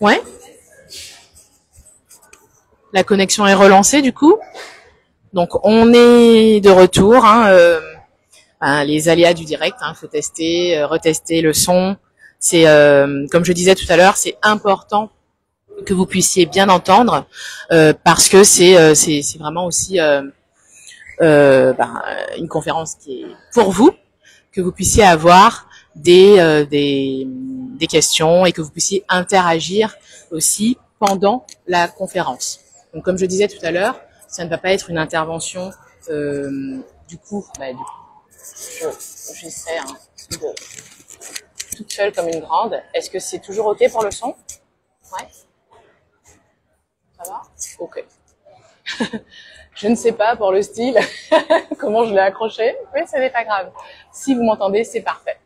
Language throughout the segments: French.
Ouais. La connexion est relancée du coup. Donc on est de retour. Les aléas du direct. Faut tester, retester le son. C'est comme je disais tout à l'heure, c'est important que vous puissiez bien entendre parce que c'est vraiment aussi une conférence qui est pour vous, que vous puissiez avoir des questions et que vous puissiez interagir aussi pendant la conférence. Donc comme je disais tout à l'heure, ça ne va pas être une intervention j'essaie toute seule comme une grande. Est-ce que c'est toujours ok pour le son? Ouais. Ça va? Ok. Je ne sais pas pour le style comment je l'ai accroché, mais ce n'est pas grave. Si vous m'entendez, c'est parfait.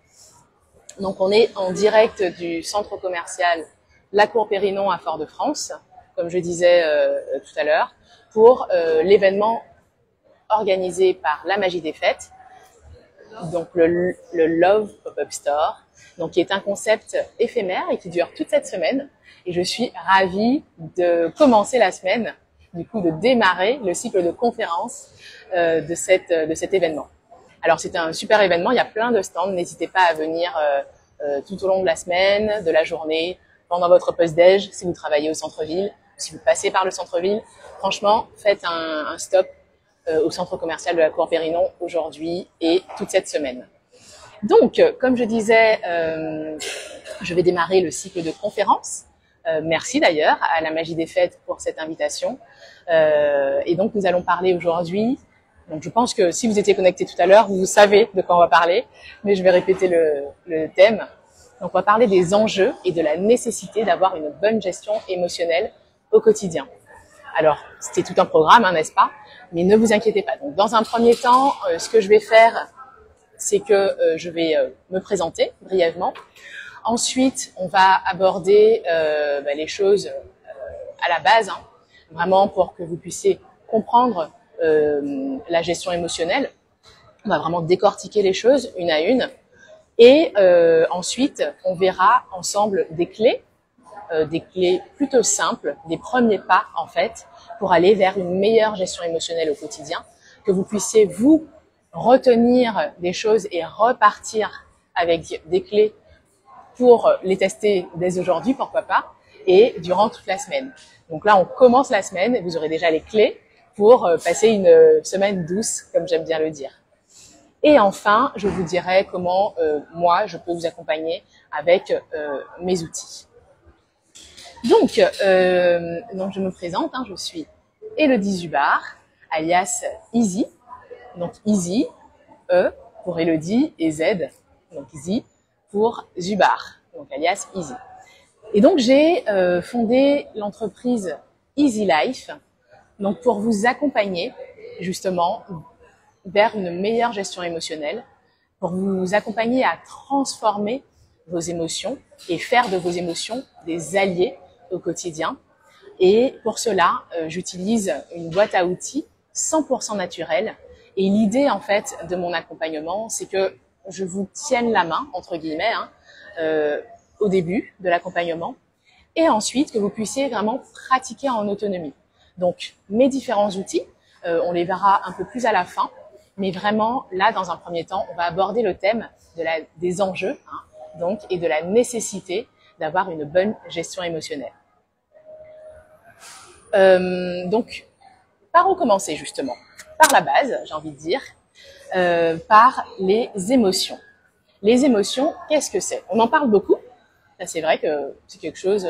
Donc on est en direct du centre commercial La Cour Périnon à Fort-de-France, comme je disais tout à l'heure, pour l'événement organisé par La Magie des Fêtes, donc le Love Pop-Up Store, donc qui est un concept éphémère et qui dure toute cette semaine. Et je suis ravie de commencer la semaine, du coup de démarrer le cycle de conférences de cet événement. Alors c'est un super événement, il y a plein de stands, n'hésitez pas à venir tout au long de la semaine, de la journée, pendant votre pause-déj, si vous travaillez au centre-ville, si vous passez par le centre-ville. Franchement, faites un stop au centre commercial de la Cour Périnon aujourd'hui et toute cette semaine. Donc, comme je disais, je vais démarrer le cycle de conférences. Merci d'ailleurs à La Magie des Fêtes pour cette invitation. Et donc, nous allons parler aujourd'hui. Donc, je pense que si vous étiez connectés tout à l'heure, vous savez de quoi on va parler, mais je vais répéter le thème. Donc, on va parler des enjeux et de la nécessité d'avoir une bonne gestion émotionnelle au quotidien. Alors, c'était tout un programme, n'est-ce pas? Mais ne vous inquiétez pas. Donc, dans un premier temps, ce que je vais faire, c'est que je vais me présenter brièvement. Ensuite, on va aborder les choses à la base, vraiment pour que vous puissiez comprendre la gestion émotionnelle. On va vraiment décortiquer les choses une à une. Et ensuite, on verra ensemble des clés plutôt simples, des premiers pas en fait, pour aller vers une meilleure gestion émotionnelle au quotidien, que vous puissiez vous retenir des choses et repartir avec des clés pour les tester dès aujourd'hui, pourquoi pas, et durant toute la semaine. Donc là, on commence la semaine et vous aurez déjà les clés pour passer une semaine douce, comme j'aime bien le dire. Et enfin, je vous dirai comment moi, je peux vous accompagner avec mes outils. Donc je me présente, je suis Élodie Zubar, alias Easy. Donc Easy, E pour Élodie et Z, donc Easy pour Zubar, donc alias Easy. Et donc j'ai fondé l'entreprise Easy Life, donc pour vous accompagner justement vers une meilleure gestion émotionnelle, pour vous accompagner à transformer vos émotions et faire de vos émotions des alliés au quotidien. Et pour cela, j'utilise une boîte à outils 100% naturelle. Et l'idée, en fait, de mon accompagnement, c'est que je vous tienne la main, entre guillemets, au début de l'accompagnement, et ensuite que vous puissiez vraiment pratiquer en autonomie. Donc, mes différents outils, on les verra un peu plus à la fin, mais vraiment, là, dans un premier temps, on va aborder le thème des enjeux, donc, et de la nécessité d'avoir une bonne gestion émotionnelle. Donc, par où commencer justement? Par la base, j'ai envie de dire, par les émotions. Les émotions, qu'est-ce que c'est? On en parle beaucoup. C'est vrai que c'est quelque chose,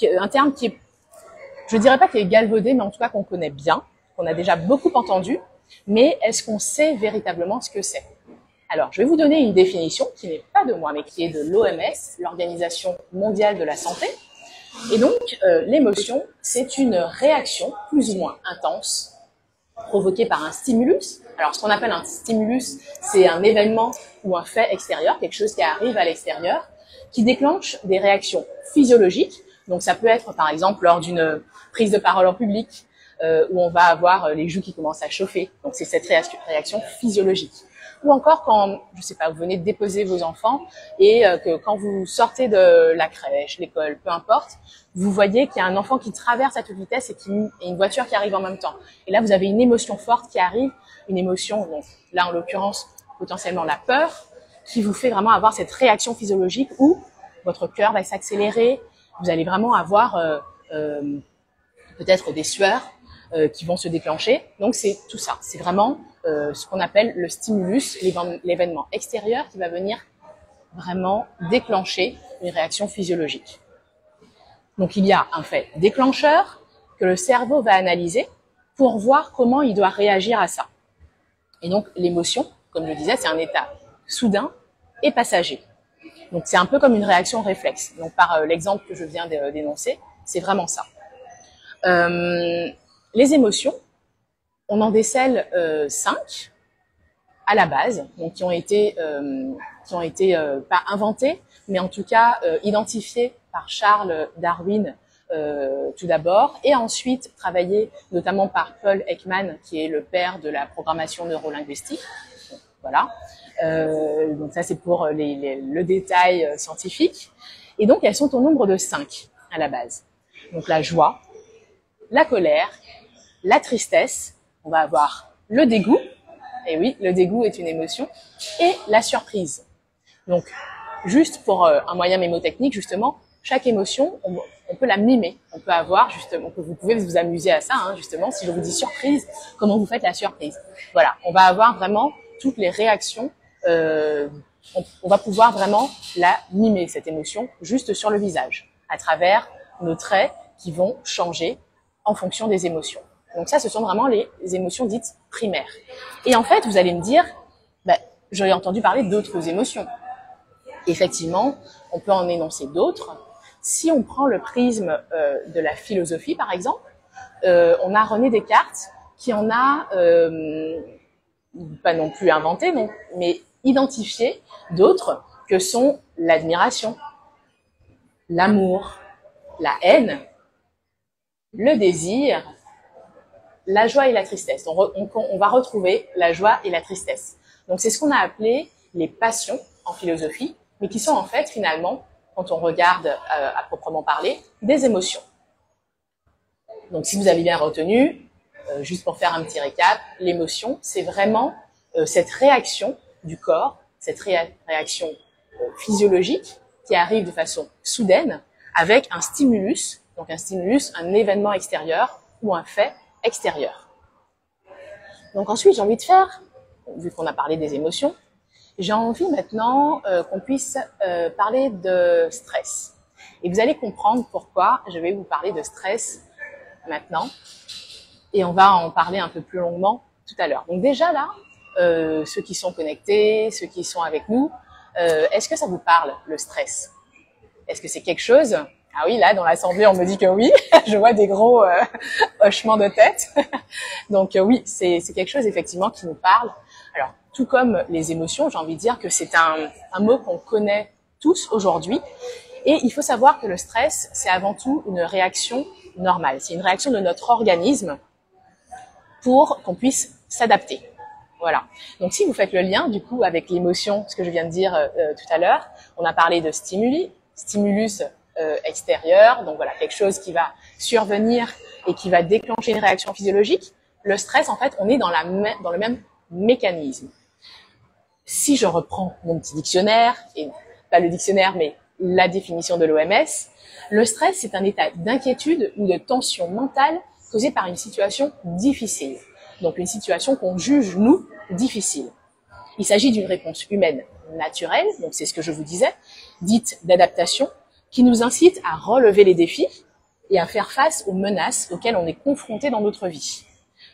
un terme qui est, je dirais pas qu'il est galvaudé, mais en tout cas qu'on connaît bien, qu'on a déjà beaucoup entendu. Mais est-ce qu'on sait véritablement ce que c'est? Alors, je vais vous donner une définition qui n'est pas de moi, mais qui est de l'OMS, l'Organisation mondiale de la santé. Et donc, l'émotion, c'est une réaction plus ou moins intense provoquée par un stimulus. Alors, ce qu'on appelle un stimulus, c'est un événement ou un fait extérieur, quelque chose qui arrive à l'extérieur, qui déclenche des réactions physiologiques. Donc, ça peut être, par exemple, lors d'une prise de parole en public, où on va avoir les joues qui commencent à chauffer. Donc, c'est cette réaction physiologique. ou encore quand, je sais pas, vous venez de déposer vos enfants et que quand vous sortez de la crèche, l'école, peu importe, vous voyez qu'il y a un enfant qui traverse à toute vitesse et une voiture qui arrive en même temps. Et là, vous avez une émotion forte qui arrive, une émotion, donc là en l'occurrence potentiellement la peur, qui vous fait vraiment avoir cette réaction physiologique où votre cœur va s'accélérer, vous allez vraiment avoir peut-être des sueurs qui vont se déclencher. Donc c'est tout ça, c'est vraiment ce qu'on appelle le stimulus, l'événement extérieur qui va venir vraiment déclencher une réaction physiologique. Donc il y a un fait déclencheur que le cerveau va analyser pour voir comment il doit réagir à ça. Et donc l'émotion, comme je disais, c'est un état soudain et passager. Donc c'est un peu comme une réaction réflexe. Donc par l'exemple que je viens d'énoncer, c'est vraiment ça. Les émotions, on en décèle 5 à la base, donc qui ont été pas inventées, mais en tout cas identifiées par Charles Darwin tout d'abord, et ensuite travaillées notamment par Paul Ekman, qui est le père de la programmation neurolinguistique. Donc, voilà. Donc ça c'est pour le détail scientifique. Et donc elles sont au nombre de 5 à la base. Donc la joie, la colère, la tristesse, on va avoir le dégoût, et oui, le dégoût est une émotion, et la surprise. Donc, juste pour un moyen mémotechnique, justement, chaque émotion, on peut la mimer. On peut avoir, justement, vous pouvez vous amuser à ça, hein, justement, si je vous dis surprise, comment vous faites la surprise. Voilà, on va avoir vraiment toutes les réactions, on va pouvoir vraiment la mimer, cette émotion, juste sur le visage, à travers nos traits qui vont changer en fonction des émotions. Donc ça, ce sont vraiment les émotions dites primaires. Et en fait, vous allez me dire, j'aurais entendu parler d'autres émotions. Effectivement, on peut en énoncer d'autres. Si on prend le prisme de la philosophie, par exemple, on a René Descartes qui en a, pas non plus inventé, non, mais identifié d'autres que sont l'admiration, l'amour, la haine, le désir, la joie et la tristesse. On va retrouver la joie et la tristesse. Donc c'est ce qu'on a appelé les passions en philosophie, mais qui sont en fait finalement, quand on regarde à proprement parler, des émotions. Donc si vous avez bien retenu, juste pour faire un petit récap, l'émotion, c'est vraiment cette réaction du corps, cette réaction physiologique qui arrive de façon soudaine avec un stimulus, donc un stimulus, un événement extérieur ou un fait extérieur. Donc ensuite, j'ai envie de faire, vu qu'on a parlé des émotions, j'ai envie maintenant qu'on puisse parler de stress. Et vous allez comprendre pourquoi je vais vous parler de stress maintenant. Et on va en parler un peu plus longuement tout à l'heure. Donc déjà là, ceux qui sont connectés, ceux qui sont avec nous, est-ce que ça vous parle, le stress? Est-ce que c'est quelque chose? Ah oui, là, dans l'assemblée, on me dit que oui. Je vois des gros hochements de tête. Donc oui, c'est quelque chose effectivement qui nous parle. Alors, tout comme les émotions, j'ai envie de dire que c'est un mot qu'on connaît tous aujourd'hui. Et il faut savoir que le stress, c'est avant tout une réaction normale. C'est une réaction de notre organisme pour qu'on puisse s'adapter. Voilà. Donc si vous faites le lien, du coup, avec l'émotion, ce que je viens de dire tout à l'heure, on a parlé de stimulus extérieur, donc voilà, quelque chose qui va survenir et qui va déclencher une réaction physiologique. Le stress, en fait, on est dans le même mécanisme. Si je reprends mon petit dictionnaire, et pas le dictionnaire, mais la définition de l'OMS, le stress, c'est un état d'inquiétude ou de tension mentale causé par une situation difficile. Donc une situation qu'on juge, nous, difficile. Il s'agit d'une réponse humaine naturelle, donc c'est ce que je vous disais, dite d'adaptation, qui nous incite à relever les défis et à faire face aux menaces auxquelles on est confronté dans notre vie.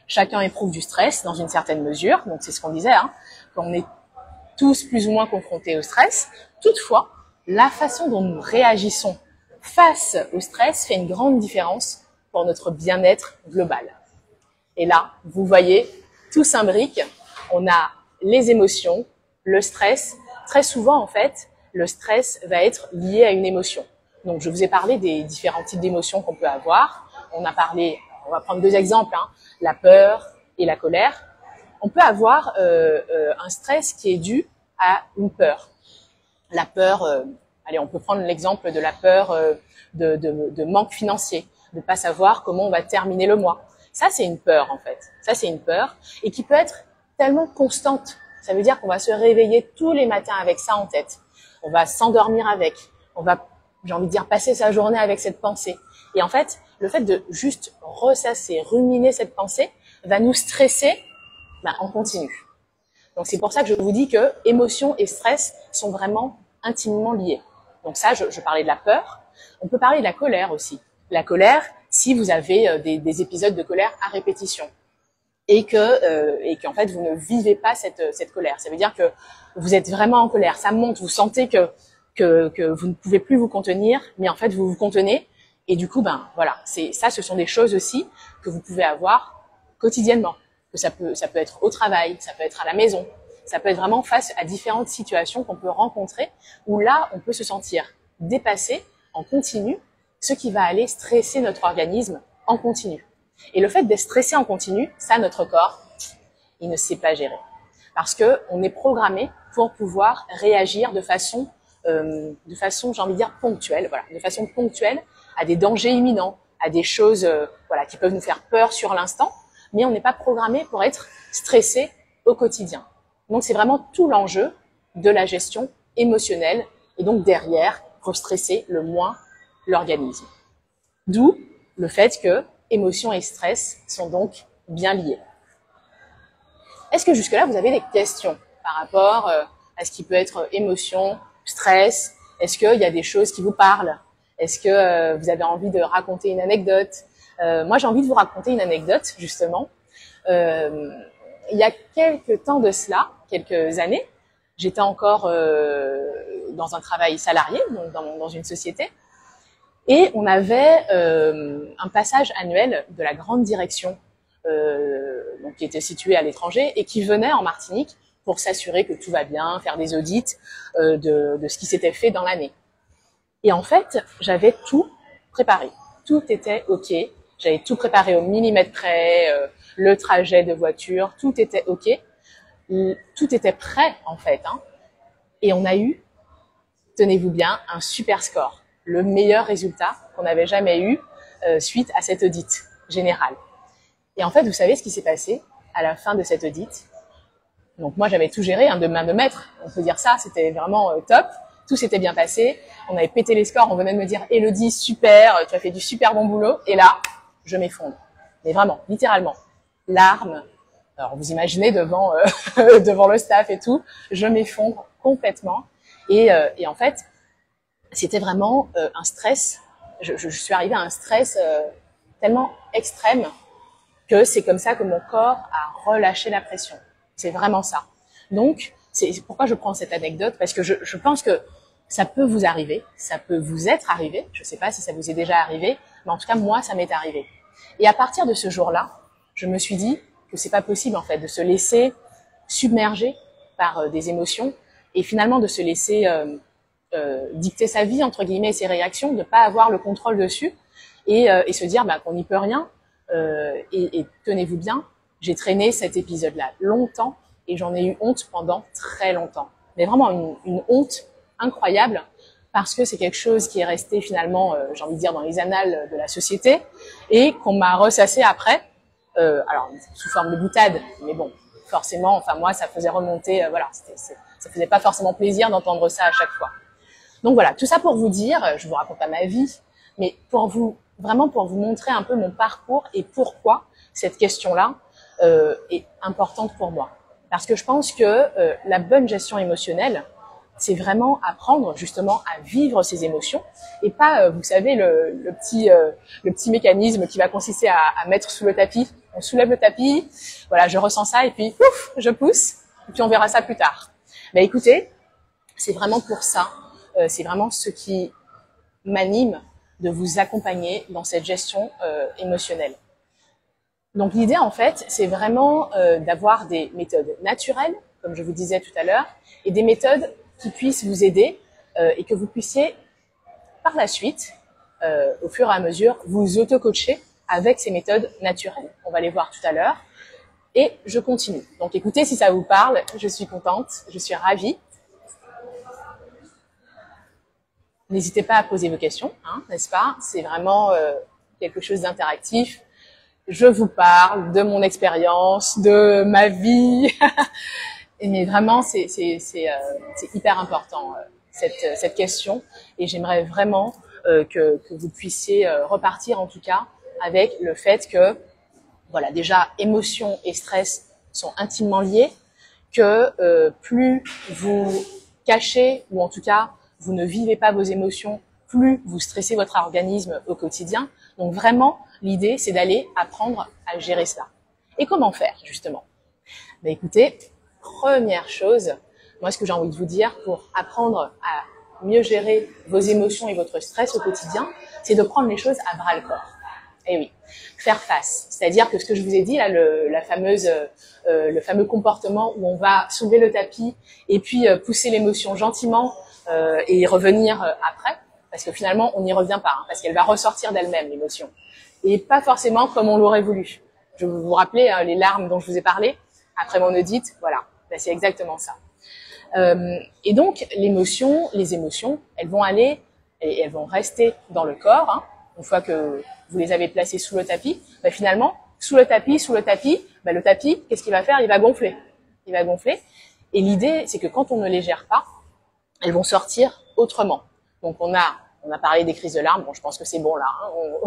Chacun éprouve du stress dans une certaine mesure, donc c'est ce qu'on disait, hein, qu'on est tous plus ou moins confrontés au stress. Toutefois, la façon dont nous réagissons face au stress fait une grande différence pour notre bien-être global. Et là, vous voyez, tout s'imbrique. On a les émotions, le stress. Très souvent, en fait, le stress va être lié à une émotion. Donc, je vous ai parlé des différents types d'émotions qu'on peut avoir. On va prendre 2 exemples, hein, la peur et la colère. on peut avoir un stress qui est dû à une peur. La peur, allez, on peut prendre l'exemple de la peur de manque financier, de pas savoir comment on va terminer le mois. Ça, c'est une peur, en fait. Ça, c'est une peur et qui peut être tellement constante. Ça veut dire qu'on va se réveiller tous les matins avec ça en tête. On va s'endormir avec. On va, j'ai envie de dire, passer sa journée avec cette pensée. Et en fait, le fait de juste ressasser, ruminer cette pensée va nous stresser en continu. Donc, c'est pour ça que je vous dis que émotion et stress sont vraiment intimement liés. Donc ça, je parlais de la peur. On peut parler de la colère aussi. La colère, si vous avez des épisodes de colère à répétition et qu'en fait vous ne vivez pas cette colère, ça veut dire que vous êtes vraiment en colère, ça monte, vous sentez que vous ne pouvez plus vous contenir, mais en fait vous vous contenez et du coup voilà, ce sont des choses aussi que vous pouvez avoir quotidiennement, que ça peut être au travail, ça peut être à la maison, ça peut être vraiment face à différentes situations qu'on peut rencontrer où là on peut se sentir dépassé en continu, ce qui va aller stresser notre organisme en continu. Et le fait d'être stressé en continu, ça, notre corps, il ne sait pas gérer. Parce que on est programmé pour pouvoir réagir de façon, j'ai envie de dire, ponctuelle, voilà, de façon ponctuelle à des dangers imminents, à des choses, voilà, qui peuvent nous faire peur sur l'instant, mais on n'est pas programmé pour être stressé au quotidien. Donc, c'est vraiment tout l'enjeu de la gestion émotionnelle et donc derrière, pour stresser le moins l'organisme. D'où le fait que émotion et stress sont donc bien liés. Est-ce que jusque-là, vous avez des questions par rapport à ce qui peut être émotion, stress? Est-ce qu'il y a des choses qui vous parlent? Est-ce que vous avez envie de raconter une anecdote? Moi, j'ai envie de vous raconter une anecdote, justement. Il y a quelques temps de cela, quelques années, j'étais encore dans un travail salarié, donc dans une société, et on avait un passage annuel de la grande direction donc qui était située à l'étranger et qui venait en Martinique pour s'assurer que tout va bien, faire des audits de ce qui s'était fait dans l'année. Et en fait, j'avais tout préparé. Tout était OK. J'avais tout préparé au millimètre près, le trajet de voiture, tout était OK. Tout était prêt, en fait. Hein. Et on a eu, tenez-vous bien, un super score. Le meilleur résultat qu'on avait jamais eu suite à cet audit général. Et en fait, vous savez ce qui s'est passé à la fin de cet audit? Donc moi, j'avais tout géré, de main de maître, on peut dire ça, c'était vraiment top. Tout s'était bien passé, on avait pété les scores, on venait de me dire « Élodie, super, tu as fait du super bon boulot ». Et là, je m'effondre. Mais vraiment, littéralement, larmes. Alors vous imaginez devant devant le staff et tout, je m'effondre complètement. Et en fait, c'était vraiment un stress. Je suis arrivée à un stress tellement extrême que c'est comme ça que mon corps a relâché la pression. C'est vraiment ça. Donc, c'est pourquoi je prends cette anecdote, parce que je pense que ça peut vous arriver, ça peut vous être arrivé. Je ne sais pas si ça vous est déjà arrivé, mais en tout cas, moi, ça m'est arrivé. Et à partir de ce jour-là, je me suis dit que c'est pas possible, en fait, de se laisser submerger par des émotions et finalement de se laisser dicter sa vie, entre guillemets, ses réactions, de ne pas avoir le contrôle dessus et se dire qu'on n'y peut rien. Et tenez-vous bien, j'ai traîné cet épisode-là longtemps et j'en ai eu honte pendant très longtemps. Mais vraiment une honte incroyable parce que c'est quelque chose qui est resté finalement, j'ai envie de dire, dans les annales de la société et qu'on m'a ressassé après, alors sous forme de boutade, mais bon, forcément, enfin moi, ça faisait remonter, voilà, ça faisait pas forcément plaisir d'entendre ça à chaque fois. Donc voilà, tout ça pour vous dire, je vous raconte pas ma vie, mais vraiment pour vous montrer un peu mon parcours et pourquoi cette question-là est importante pour moi. Parce que je pense que la bonne gestion émotionnelle, c'est vraiment apprendre justement à vivre ses émotions et pas, vous savez, le petit mécanisme qui va consister à mettre sous le tapis. On soulève le tapis, voilà, je ressens ça et puis ouf, je pousse et puis on verra ça plus tard. Mais écoutez, c'est vraiment pour ça, c'est vraiment ce qui m'anime de vous accompagner dans cette gestion émotionnelle. Donc l'idée en fait, c'est vraiment d'avoir des méthodes naturelles, comme je vous disais tout à l'heure, et des méthodes qui puissent vous aider et que vous puissiez par la suite, au fur et à mesure, vous auto-coacher avec ces méthodes naturelles. On va les voir tout à l'heure. et je continue. Donc écoutez, si ça vous parle, je suis contente, je suis ravie. N'hésitez pas à poser vos questions, hein, n'est-ce pas? C'est vraiment quelque chose d'interactif. Je vous parle de mon expérience, de ma vie. Mais vraiment, c'est hyper important, cette question. Et j'aimerais vraiment que vous puissiez repartir, en tout cas, avec le fait que, voilà, déjà, émotion et stress sont intimement liés, que plus vous cachez, ou en tout cas, vous ne vivez pas vos émotions, plus vous stressez votre organisme au quotidien. Donc vraiment, l'idée, c'est d'aller apprendre à gérer cela. Et comment faire, justement? Ben, écoutez, première chose, moi, ce que j'ai envie de vous dire pour apprendre à mieux gérer vos émotions et votre stress au quotidien, c'est de prendre les choses à bras-le-corps. Et oui, faire face. C'est-à-dire que ce que je vous ai dit, là, le fameux comportement où on va soulever le tapis et puis pousser l'émotion gentiment et revenir après, parce que finalement, on n'y revient pas, hein, parce qu'elle va ressortir d'elle-même, l'émotion. Et pas forcément comme on l'aurait voulu. Je vais vous rappeler hein, les larmes dont je vous ai parlé après mon audit, voilà, ben, c'est exactement ça. Et donc, les émotions, elles vont aller et elles vont rester dans le corps, hein, une fois que vous les avez placées sous le tapis, ben, finalement, sous le tapis, ben, le tapis, qu'est-ce qu'il va faire? Il va gonfler. Il va gonfler. Et l'idée, c'est que quand on ne les gère pas, elles vont sortir autrement. Donc on a parlé des crises de larmes, bon je pense que c'est bon là,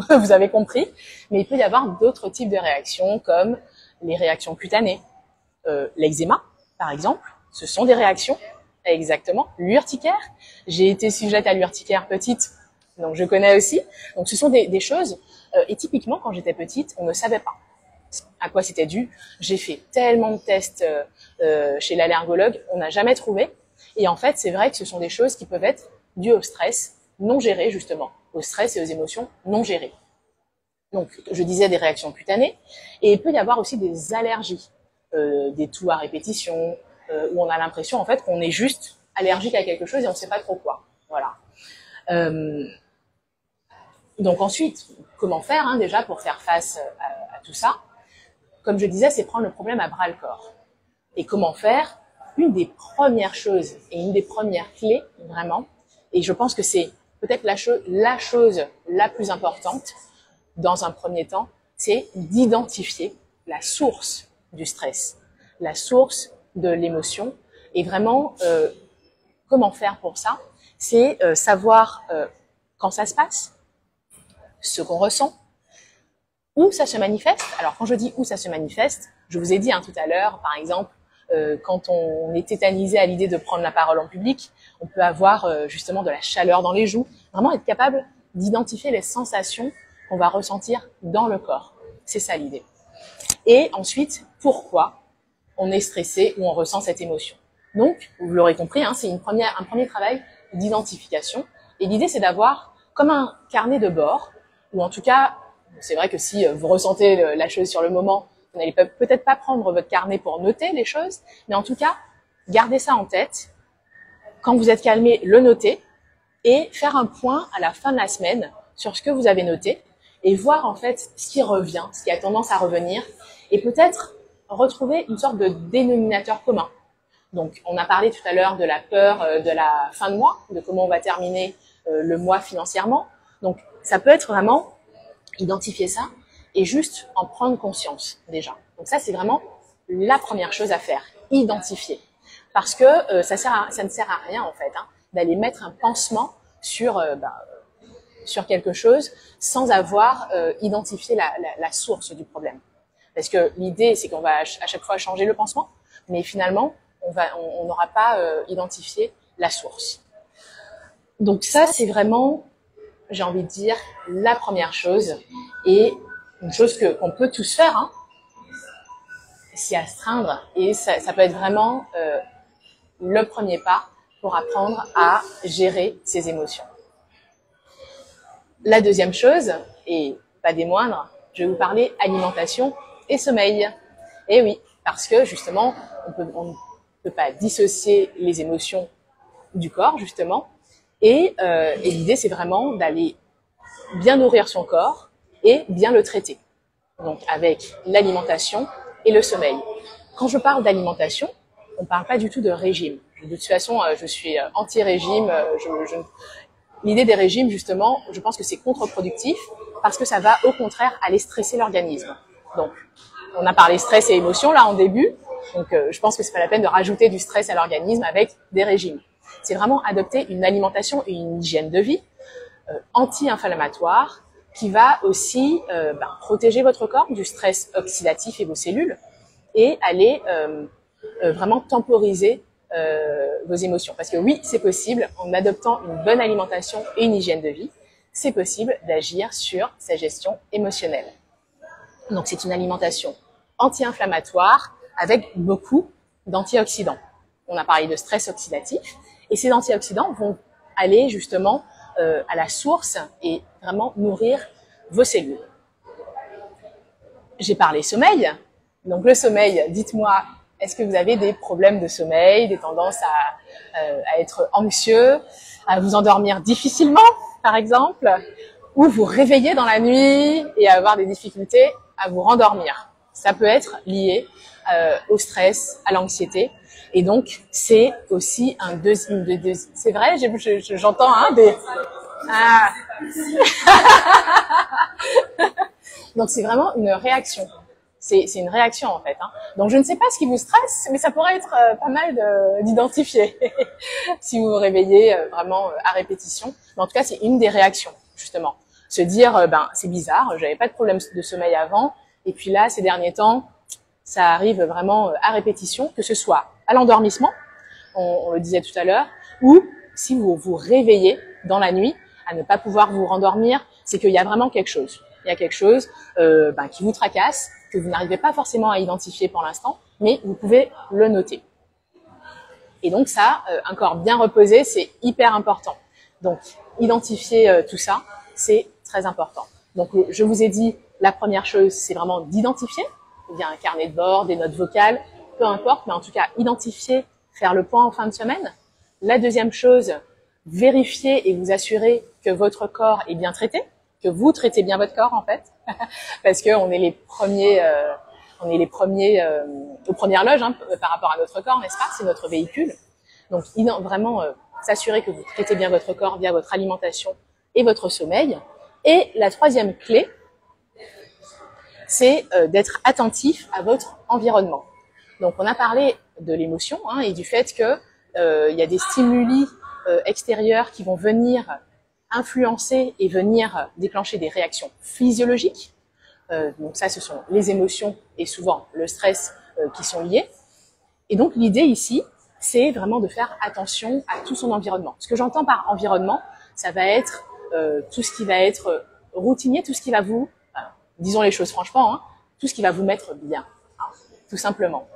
hein, vous avez compris, mais il peut y avoir d'autres types de réactions comme les réactions cutanées, l'eczéma par exemple, ce sont des réactions, exactement, l'urticaire, j'ai été sujette à l'urticaire petite, donc je connais aussi, donc ce sont des choses, et typiquement quand j'étais petite, on ne savait pas à quoi c'était dû, j'ai fait tellement de tests chez l'allergologue, on n'a jamais trouvé. Et en fait, c'est vrai que ce sont des choses qui peuvent être dues au stress non géré, justement, au stress et aux émotions non gérées. Donc, je disais des réactions cutanées, et il peut y avoir aussi des allergies, des toux à répétition, où on a l'impression, en fait, qu'on est juste allergique à quelque chose et on ne sait pas trop quoi. Voilà. Donc ensuite, comment faire, hein, déjà, pour faire face à tout ça? Comme je disais, c'est prendre le problème à bras-le-corps. Et comment faire? Une des premières choses et une des premières clés, vraiment, et je pense que c'est peut-être la chose la plus importante dans un premier temps, c'est d'identifier la source du stress, la source de l'émotion. Et vraiment, comment faire pour ça? C'est savoir quand ça se passe, ce qu'on ressent, où ça se manifeste. Alors quand je dis où ça se manifeste, je vous ai dit hein, tout à l'heure, par exemple, quand on est tétanisé à l'idée de prendre la parole en public, on peut avoir justement de la chaleur dans les joues, vraiment être capable d'identifier les sensations qu'on va ressentir dans le corps. C'est ça l'idée. Et ensuite, pourquoi on est stressé ou on ressent cette émotion. Donc, vous l'aurez compris, hein, c'est un premier travail d'identification. Et l'idée, c'est d'avoir comme un carnet de bord, ou en tout cas, c'est vrai que si vous ressentez la chose sur le moment, vous n'allez peut-être pas prendre votre carnet pour noter les choses, mais en tout cas, gardez ça en tête. Quand vous êtes calmé, le noter et faire un point à la fin de la semaine sur ce que vous avez noté et voir en fait ce qui revient, ce qui a tendance à revenir et peut-être retrouver une sorte de dénominateur commun. Donc, on a parlé tout à l'heure de la peur de la fin de mois, de comment on va terminer le mois financièrement. Donc, ça peut être vraiment identifier ça et juste en prendre conscience déjà. Donc ça, c'est vraiment la première chose à faire, identifier. Parce que ça ne sert à rien en fait, hein, d'aller mettre un pansement sur quelque chose sans avoir identifié la source du problème. Parce que l'idée, c'est qu'on va à chaque fois changer le pansement, mais finalement, on n'aura pas identifié la source. Donc ça, c'est vraiment, j'ai envie de dire, la première chose et une chose qu'on peut tous faire, hein, s'y astreindre et ça peut être vraiment le premier pas pour apprendre à gérer ses émotions. La deuxième chose, et pas des moindres, je vais vous parler alimentation et sommeil. Et oui, parce que justement, on ne peut pas dissocier les émotions du corps, justement. Et l'idée, c'est vraiment d'aller bien nourrir son corps et bien le traiter. Donc avec l'alimentation et le sommeil. Quand je parle d'alimentation, on ne parle pas du tout de régime. De toute façon, je suis anti-régime. L'idée des régimes, justement, je pense que c'est contre-productif parce que ça va au contraire aller stresser l'organisme. Donc, on a parlé stress et émotions là en début. Donc, je pense que c'est pas la peine de rajouter du stress à l'organisme avec des régimes. C'est vraiment adopter une alimentation et une hygiène de vie anti-inflammatoire qui va aussi protéger votre corps du stress oxydatif et vos cellules et aller vraiment temporiser vos émotions. Parce que oui, c'est possible, en adoptant une bonne alimentation et une hygiène de vie, c'est possible d'agir sur sa gestion émotionnelle. Donc c'est une alimentation anti-inflammatoire avec beaucoup d'antioxydants. On a parlé de stress oxydatif et ces antioxydants vont aller justement à la source et vraiment nourrir vos cellules. J'ai parlé sommeil. Donc le sommeil, dites-moi, est-ce que vous avez des problèmes de sommeil, des tendances à être anxieux, à vous endormir difficilement, par exemple, ou vous réveiller dans la nuit et avoir des difficultés à vous rendormir? Ça peut être lié au stress, à l'anxiété. Et donc, c'est aussi un deuxième... C'est vrai, j'entends des... Ah. Donc, c'est vraiment une réaction. C'est une réaction, en fait. Donc, je ne sais pas ce qui vous stresse, mais ça pourrait être pas mal d'identifier si vous vous réveillez vraiment à répétition. Mais en tout cas, c'est une des réactions, justement. Se dire, c'est bizarre, j'avais pas de problème de sommeil avant, et puis là, ces derniers temps, ça arrive vraiment à répétition, que ce soit à l'endormissement, on le disait tout à l'heure, ou si vous vous réveillez dans la nuit, à ne pas pouvoir vous rendormir, c'est qu'il y a vraiment quelque chose. Il y a quelque chose qui vous tracasse, que vous n'arrivez pas forcément à identifier pour l'instant, mais vous pouvez le noter. Et donc ça, un corps bien reposé, c'est hyper important. Donc, identifier tout ça, c'est très important. Donc, je vous ai dit, la première chose, c'est vraiment d'identifier, via un carnet de bord, des notes vocales, peu importe, mais en tout cas, identifier, faire le point en fin de semaine. La deuxième chose, vérifier et vous assurer que votre corps est bien traité, que vous traitez bien votre corps, en fait, parce que on est les premiers aux premières loges par rapport à notre corps, n'est-ce pas? C'est notre véhicule. Donc, vraiment, s'assurer que vous traitez bien votre corps via votre alimentation et votre sommeil. Et la troisième clé, c'est d'être attentif à votre environnement. Donc, on a parlé de l'émotion et du fait que il y a des stimuli extérieurs qui vont venir influencer et venir déclencher des réactions physiologiques. Donc ça, ce sont les émotions et souvent le stress qui sont liés. Et donc, l'idée ici, c'est vraiment de faire attention à tout son environnement. Ce que j'entends par environnement, ça va être tout ce qui va être routinier, tout ce qui va vous, disons les choses franchement, tout ce qui va vous mettre bien, tout simplement.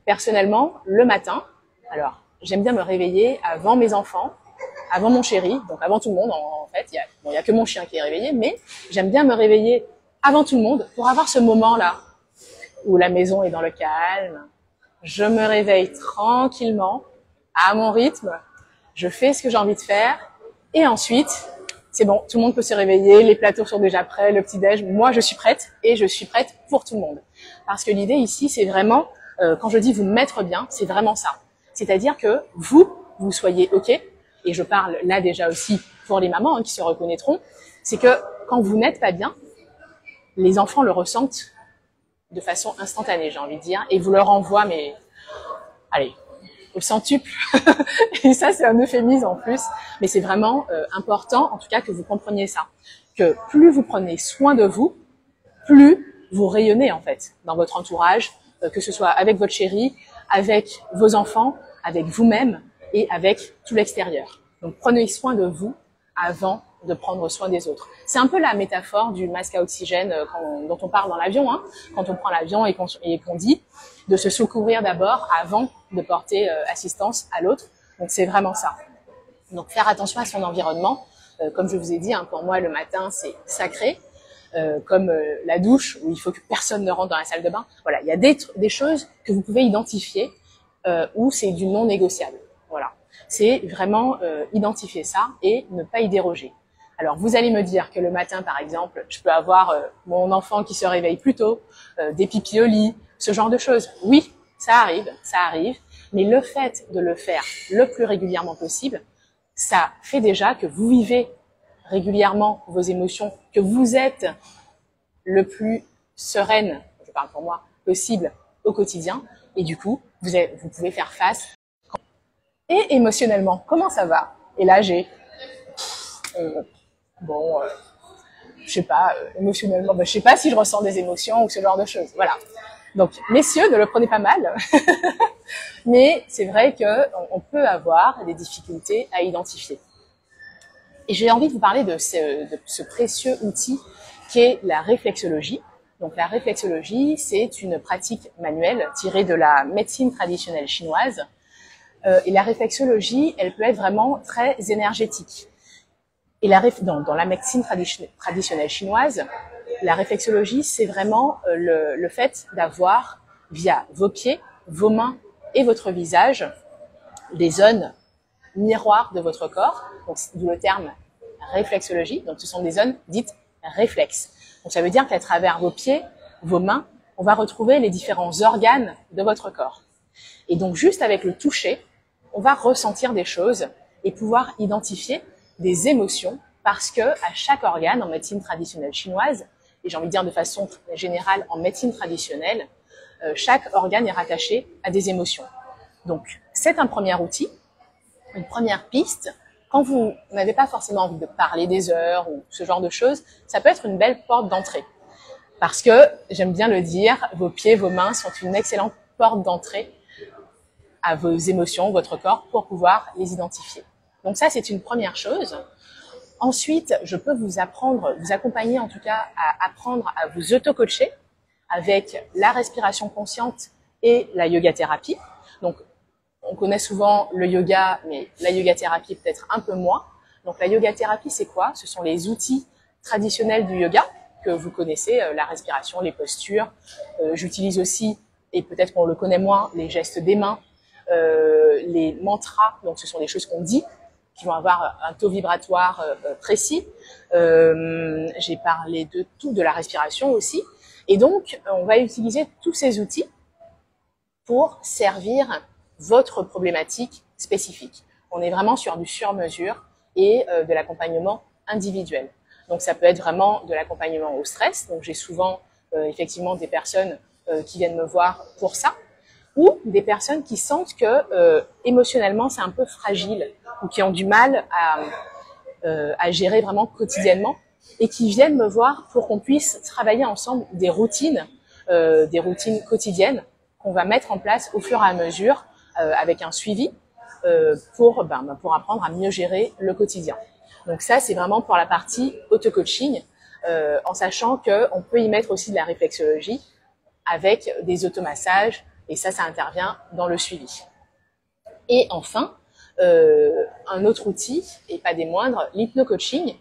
Personnellement, le matin, alors j'aime bien me réveiller avant mes enfants, avant mon chéri, donc avant tout le monde en fait. Il y a que mon chien qui est réveillé, mais j'aime bien me réveiller avant tout le monde pour avoir ce moment-là où la maison est dans le calme. Je me réveille tranquillement, à mon rythme, je fais ce que j'ai envie de faire et ensuite, c'est bon, tout le monde peut se réveiller, les plateaux sont déjà prêts, le petit-déj, moi je suis prête et je suis prête pour tout le monde. Parce que l'idée ici, c'est vraiment, quand je dis vous mettre bien, c'est vraiment ça. C'est-à-dire que vous soyez OK, et je parle là déjà aussi pour les mamans qui se reconnaîtront, c'est que quand vous n'êtes pas bien, les enfants le ressentent de façon instantanée, j'ai envie de dire, et vous leur envoient, mais allez, au centuple. Et ça, c'est un euphémisme en plus, mais c'est vraiment important, en tout cas, que vous compreniez ça, que plus vous prenez soin de vous, plus vous rayonnez en fait dans votre entourage, que ce soit avec votre chéri, avec vos enfants, avec vous-même et avec tout l'extérieur. Donc prenez soin de vous avant de prendre soin des autres. C'est un peu la métaphore du masque à oxygène dont on parle dans l'avion, quand on prend l'avion et qu'on dit de se secourir d'abord avant de porter assistance à l'autre. Donc c'est vraiment ça. Donc faire attention à son environnement, comme je vous ai dit, pour moi le matin c'est sacré, comme la douche où il faut que personne ne rentre dans la salle de bain. Voilà, il y a des choses que vous pouvez identifier où c'est du non négociable. Voilà, c'est vraiment identifier ça et ne pas y déroger. Alors, vous allez me dire que le matin, par exemple, je peux avoir mon enfant qui se réveille plus tôt, des pipis au lit, ce genre de choses. Oui, ça arrive, mais le fait de le faire le plus régulièrement possible, ça fait déjà que vous vivez régulièrement vos émotions, que vous êtes le plus sereine, je parle pour moi, possible au quotidien, et du coup, vous pouvez faire face. Et émotionnellement, comment ça va? Et là, j'ai je sais pas, émotionnellement, je sais pas si je ressens des émotions ou ce genre de choses. Voilà. Donc, messieurs, ne le prenez pas mal. Mais c'est vrai qu'on peut avoir des difficultés à identifier. Et j'ai envie de vous parler de ce précieux outil qui est la réflexologie. Donc, la réflexologie, c'est une pratique manuelle tirée de la médecine traditionnelle chinoise. Et la réflexologie, elle peut être vraiment très énergétique. Et dans la médecine traditionnelle chinoise, la réflexologie, c'est vraiment le fait d'avoir, via vos pieds, vos mains et votre visage, des zones miroirs de votre corps, donc d'où le terme réflexologie. Donc ce sont des zones dites réflexes. Donc ça veut dire qu'à travers vos pieds, vos mains, on va retrouver les différents organes de votre corps. Et donc juste avec le toucher, on va ressentir des choses et pouvoir identifier des émotions, parce que à chaque organe en médecine traditionnelle chinoise, et j'ai envie de dire de façon générale en médecine traditionnelle, chaque organe est rattaché à des émotions. Donc c'est un premier outil, une première piste. Quand vous n'avez pas forcément envie de parler des heures ou ce genre de choses, ça peut être une belle porte d'entrée. Parce que, j'aime bien le dire, vos pieds, vos mains sont une excellente porte d'entrée à vos émotions, votre corps, pour pouvoir les identifier. Donc ça, c'est une première chose. Ensuite, je peux vous accompagner en tout cas à apprendre à vous auto-coacher avec la respiration consciente et la yoga-thérapie. Donc, on connaît souvent le yoga, mais la yoga-thérapie peut-être un peu moins. Donc, la yoga-thérapie, c'est quoi? Ce sont les outils traditionnels du yoga que vous connaissez, la respiration, les postures. J'utilise aussi, et peut-être qu'on le connaît moins, les gestes des mains, les mantras. Donc, ce sont des choses qu'on dit, qui vont avoir un taux vibratoire précis. J'ai parlé de tout, de la respiration aussi. Et donc, on va utiliser tous ces outils pour servir votre problématique spécifique. On est vraiment sur du sur-mesure et de l'accompagnement individuel. Donc, ça peut être vraiment de l'accompagnement au stress. Donc, j'ai souvent effectivement des personnes qui viennent me voir pour ça, ou des personnes qui sentent que émotionnellement c'est un peu fragile ou qui ont du mal à gérer vraiment quotidiennement et qui viennent me voir pour qu'on puisse travailler ensemble des routines quotidiennes qu'on va mettre en place au fur et à mesure avec un suivi pour apprendre à mieux gérer le quotidien. Donc ça, c'est vraiment pour la partie auto-coaching, en sachant qu'on peut y mettre aussi de la réflexologie avec des automassages, et ça intervient dans le suivi. Et enfin, un autre outil, et pas des moindres, l'hypno-coaching,